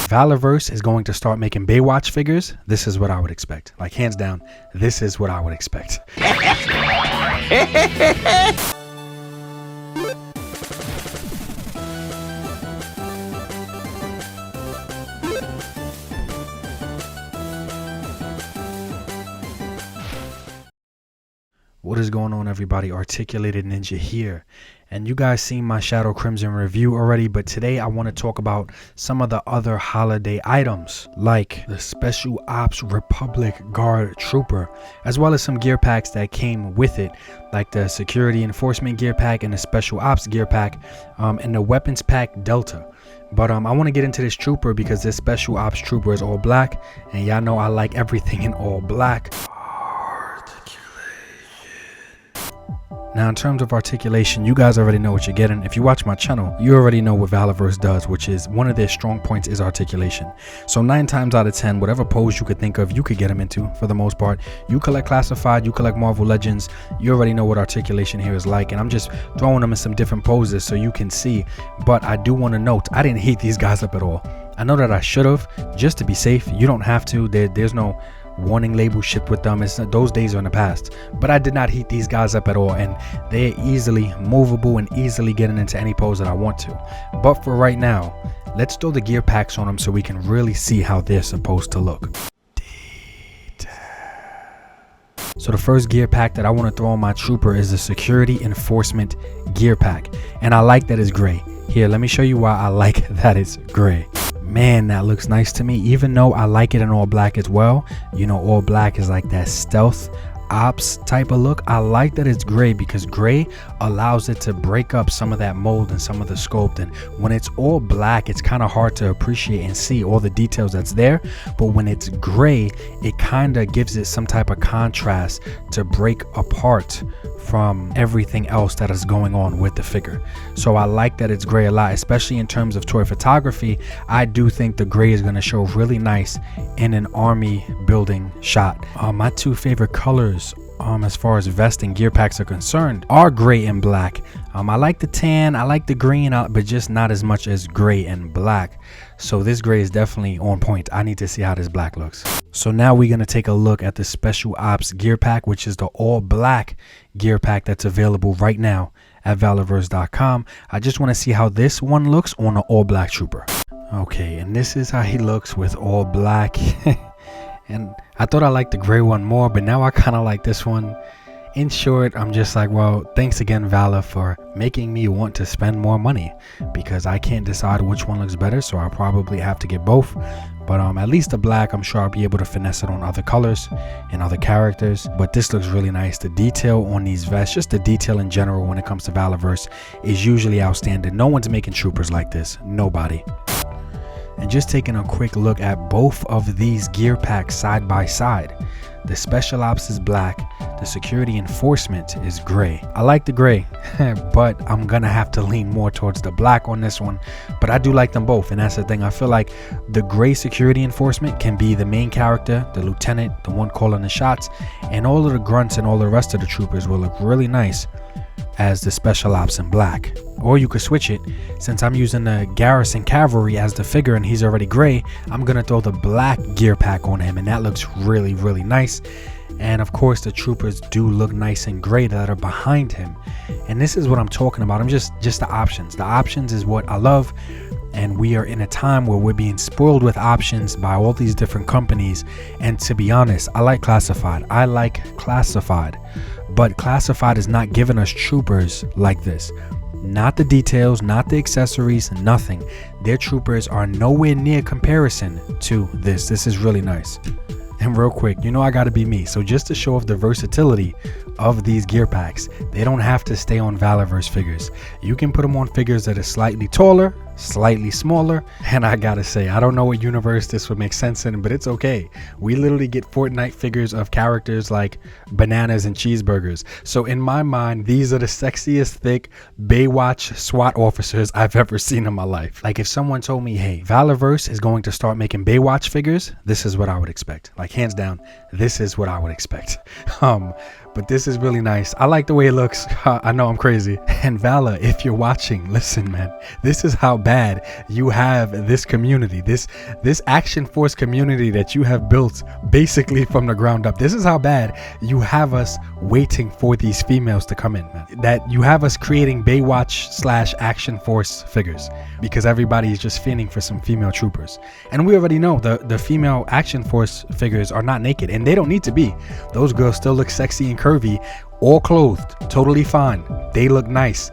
Valaverse is going to start making Baywatch figures, this is what I would expect. Like, hands down, this is what I would expect. What is going on, everybody? Articulated Ninja here, and you guys seen my Shadow Crimson review already, but today I want to talk about some of the other holiday items like the Special Ops Republic Guard Trooper, as well as some gear packs that came with it, like the Security Enforcement gear pack and the Special Ops gear pack, and the Weapons Pack Delta. But I want to get into this trooper because this Special Ops Trooper is all black, and y'all know I like everything in all black. Now, in terms of articulation, you guys already know what you're getting. If you watch my channel, you already know what Valaverse does, which is one of their strong points is articulation. So 9 times out of 10, whatever pose you could think of, you could get them into for the most part. You collect Classified, you collect Marvel Legends, you already know what articulation here is like. And I'm just throwing them in some different poses so you can see. But I do want to note, I didn't heat these guys up at all. I know that I should have, just to be safe. You don't have to. There's no warning label shipped with them. Those days are in the past, but I did not heat these guys up at all, and they're easily movable and easily getting into any pose that I want to. But for right now, let's throw the gear packs on them so we can really see how they're supposed to look. So the first gear pack that I want to throw on my trooper is the Security Enforcement gear pack, and I like that it's gray. Here, let me show you why I like that it's gray. Man, that looks nice to me, even though I like it in all black as well. You know, all black is like that stealth ops type of look. I like that it's gray because gray allows it to break up some of that mold and some of the sculpt, and when it's all black, it's kind of hard to appreciate and see all the details that's there. But when it's gray, it kind of gives it some type of contrast to break apart from everything else that is going on with the figure. So I like that it's gray a lot, especially in terms of toy photography. I do think the gray is going to show really nice in an army building shot. My two favorite colors as far as vest and gear packs are concerned are gray and black. I like the tan, I like the green, but just not as much as gray and black. So this gray is definitely on point. I need to see how this black looks. So now we're going to take a look at the Special Ops gear pack, which is the all black gear pack that's available right now at Valaverse.com. I just want to see how this one looks on an all black trooper. Okay, and this is how he looks with all black. And I thought I liked the gray one more, but now I kind of like this one. In short, I'm just like, well, thanks again, Vala, for making me want to spend more money, because I can't decide which one looks better, so I'll probably have to get both. But at least the black, I'm sure I'll be able to finesse it on other colors and other characters. But this looks really nice. The detail on these vests, just the detail in general when it comes to Valaverse, is usually outstanding. No one's making troopers like this. Nobody. And just taking a quick look at both of these gear packs side by side. The Special Ops is black, the Security Enforcement is gray. I like the gray, but I'm gonna have to lean more towards the black on this one. But I do like them both, and that's the thing. I feel like the gray Security Enforcement can be the main character, the lieutenant, the one calling the shots, and all of the grunts and all the rest of the troopers will look really nice as the Special Ops in black. Or you could switch it. Since I'm using the Garrison Cavalry as the figure and he's already gray, I'm gonna throw the black gear pack on him, and that looks really, really nice. And of course the troopers do look nice and gray that are behind him. And this is what I'm talking about. I'm just the options. The options is what I love. And we are in a time where we're being spoiled with options by all these different companies. And to be honest, I like Classified. I like Classified. But Classified is not giving us troopers like this. Not the details, not the accessories, nothing. Their troopers are nowhere near comparison to this. This is really nice. And real quick, you know I gotta be me, so just to show off the versatility of these gear packs, they don't have to stay on Valaverse figures. You can put them on figures that are slightly taller, slightly smaller, and I gotta say, I don't know what universe this would make sense in, but it's okay. We literally get Fortnite figures of characters like bananas and cheeseburgers. So in my mind, these are the sexiest, thick Baywatch SWAT officers I've ever seen in my life. Like, if someone told me, hey, Valaverse is going to start making Baywatch figures, this is what I would expect. Like, hands down, this is what I would expect. but this is really nice. I like the way it looks. I know I'm crazy. And Vala, if you're watching, listen, man, this is how bad you have this community, this Action Force community that you have built basically from the ground up. This is how bad you have us waiting for these females to come in, man. That you have us creating Baywatch / Action Force figures because everybody is just fiending for some female troopers. And we already know the female Action Force figures are not naked, and they don't need to be. Those girls still look sexy and curvy, all clothed, totally fine. They look nice.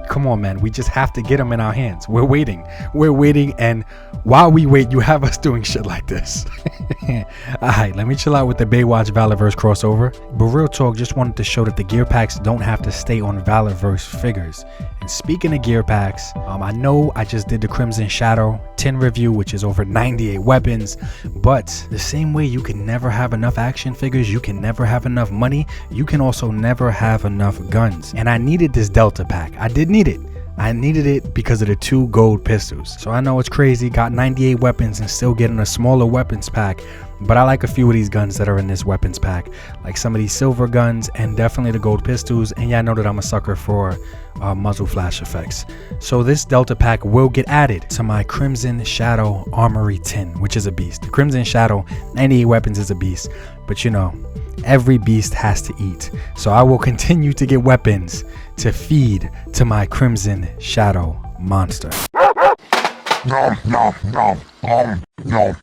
Come on, man, we just have to get them in our hands. We're waiting, and while we wait, you have us doing shit like this. All right, let me chill out with the Baywatch Valaverse crossover. But real talk, just wanted to show that the gear packs don't have to stay on Valaverse figures. And speaking of gear packs, I know I just did the Crimson Shadow 10 review, which is over 98 weapons, but the same way you can never have enough action figures, you can never have enough money, you can also never have enough guns. And I needed this Delta pack. I did need it. I needed it because of the 2 gold pistols. So I know it's crazy, got 98 weapons and still getting a smaller weapons pack, but I like a few of these guns that are in this weapons pack, like some of these silver guns and definitely the gold pistols. And yeah, I know that I'm a sucker for muzzle flash effects. So this Delta pack will get added to my Crimson Shadow Armory 10, which is a beast. The Crimson Shadow 98 weapons is a beast, but you know, every beast has to eat. So I will continue to get weapons to feed to my Crimson Shadow monster. Nom, nom, nom, nom, nom.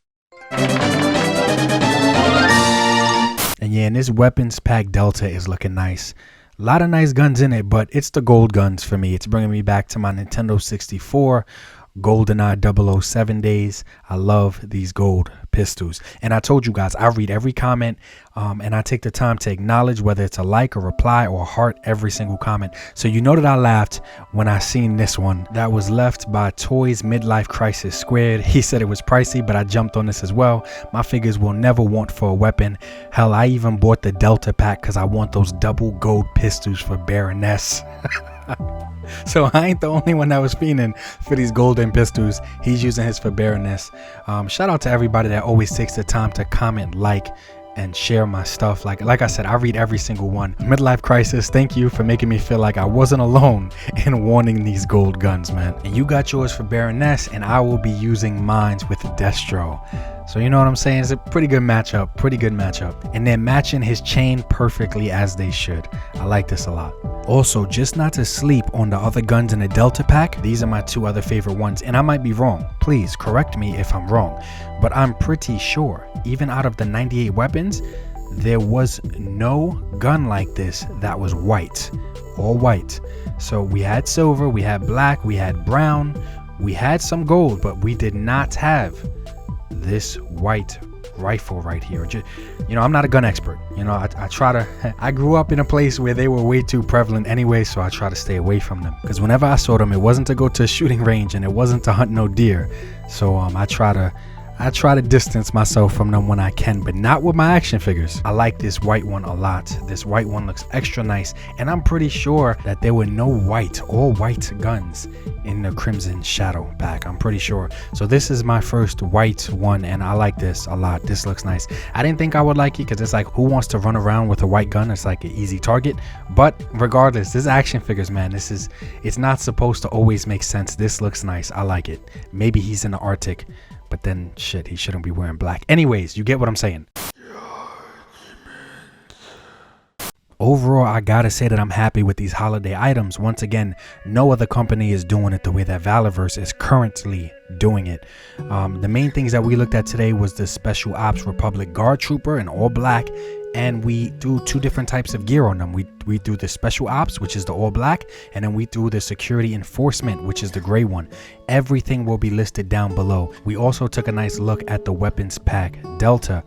And yeah, and this weapons pack Delta is looking nice. A lot of nice guns in it, but it's the gold guns for me. It's bringing me back to my Nintendo 64 GoldenEye 007 days. I love these gold pistols. And I told you guys, I read every comment and I take the time to acknowledge whether it's a like, a reply, or a heart every single comment. So you know that I laughed when I seen this one that was left by Toys Midlife Crisis Squared. He said it was pricey, but I jumped on this as well. My figures will never want for a weapon. Hell, I even bought the Delta pack because I want those double gold pistols for Baroness. So I ain't the only one that was fiending for these golden pistols. He's using his for Baroness. Shout out to everybody that always takes the time to comment, like, and share my stuff. Like I said, I read every single one. Midlife Crisis, thank you for making me feel like I wasn't alone in wanting these gold guns, man. And you got yours for Baroness, and I will be using mine with Destro. So you know what I'm saying? It's a pretty good matchup. And they're matching his chain perfectly as they should. I like this a lot. Also, just not to sleep on the other guns in the Delta pack, these are my 2 other favorite ones, and I might be wrong. Please correct me if I'm wrong, but I'm pretty sure even out of the 98 weapons, there was no gun like this that was white, all white. So we had silver, we had black, we had brown, we had some gold, but we did not have this white rifle right here. You know, I'm not a gun expert. You know, I grew up in a place where they were way too prevalent anyway, so I try to stay away from them, because whenever I saw them, it wasn't to go to a shooting range and it wasn't to hunt no deer. So I try to distance myself from them when I can, but not with my action figures. I like this white one a lot. This white one looks extra nice, and I'm pretty sure that there were no all white guns in the Crimson Shadow pack. I'm pretty sure. So this is my first white one, and I like this a lot. This looks nice. I didn't think I would like it because it's like, who wants to run around with a white gun? It's like an easy target. But regardless, this action figures, man, it's not supposed to always make sense. This looks nice. I like it. Maybe he's in the Arctic, but then shit, he shouldn't be wearing black. Anyways, you get what I'm saying. Overall, I gotta say that I'm happy with these holiday items. Once again, no other company is doing it the way that Valaverse is currently doing it. The main things that we looked at today was the Special Ops Republic Guard Trooper in all black, and we threw 2 different types of gear on them. We threw the Special Ops, which is the all black, and then we threw the Security Enforcement, which is the gray one. Everything will be listed down below. We also took a nice look at the weapons pack Delta.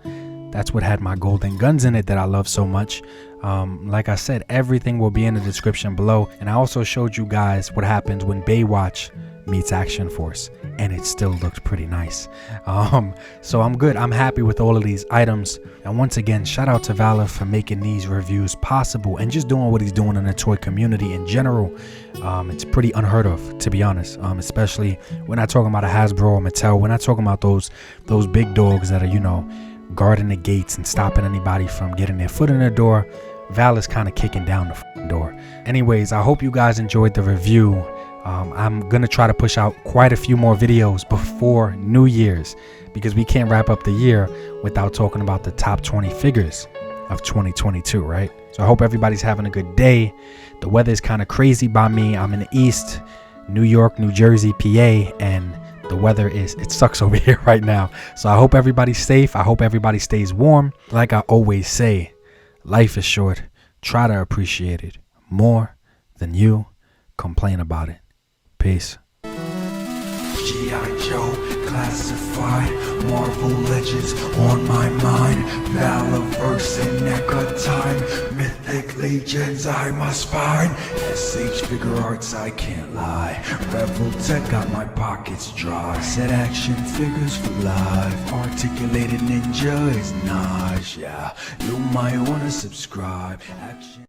That's what had my golden guns in it that I love so much. Like I said, everything will be in the description below, and I also showed you guys what happens when Baywatch meets Action Force, and it still looked pretty nice. So I'm good. I'm happy with all of these items, and once again, shout out to Vala for making these reviews possible and just doing what he's doing in the toy community in general. It's pretty unheard of, to be honest, especially we're not talking about a Hasbro or Mattel. We're not talking about those big dogs that are, you know, guarding the gates and stopping anybody from getting their foot in the door. Val is kind of kicking down the door. Anyways, I hope you guys enjoyed the review. I'm gonna try to push out quite a few more videos before New Year's, because we can't wrap up the year without talking about the top 20 figures of 2022, right? So I hope everybody's having a good day. The weather is kind of crazy by me. I'm in the East, New York, New Jersey, PA, and the weather it sucks over here right now. So I hope everybody's safe. I hope everybody stays warm. Like I always say, life is short. Try to appreciate it more than you complain about it. Peace. G.I. Joe, classified, Marvel Legends on my mind, Valaverse in NECA time, Mythic Legions I must find, SH Figure Arts I can't lie, Rebel Tech got my pockets dry, Set action figures for life, Articulated Ninja is nice, yeah, you might wanna subscribe, action.